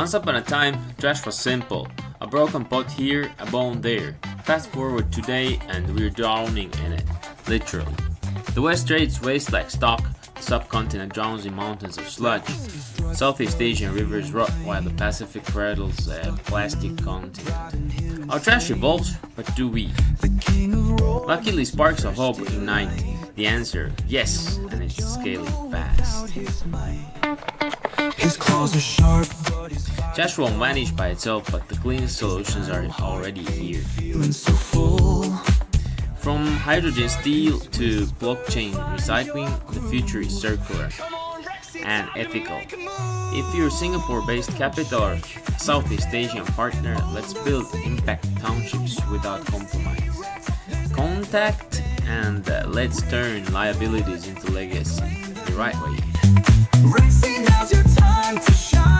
Once upon a time, trash was simple. A broken pot here, a bone there. Fast forward today and we're drowning in it. Literally. The West trades waste like stock, the subcontinent drowns in mountains of sludge. Southeast Asian rivers rot while the Pacific cradles a plastic continent. Our trash evolves, but do we? Luckily, sparks of hope ignite. The answer, yes, and it's scaling fast. His claws are sharp. Trash won't vanish by itself, but the cleanest solutions are already here. So full. From hydrogen steel to blockchain recycling, the future is circular and ethical. If you're Singapore-based capital or Southeast Asian partner, let's build impact townships without compromise. Contact and let's turn liabilities into legacy the right way. Now's your time to shine.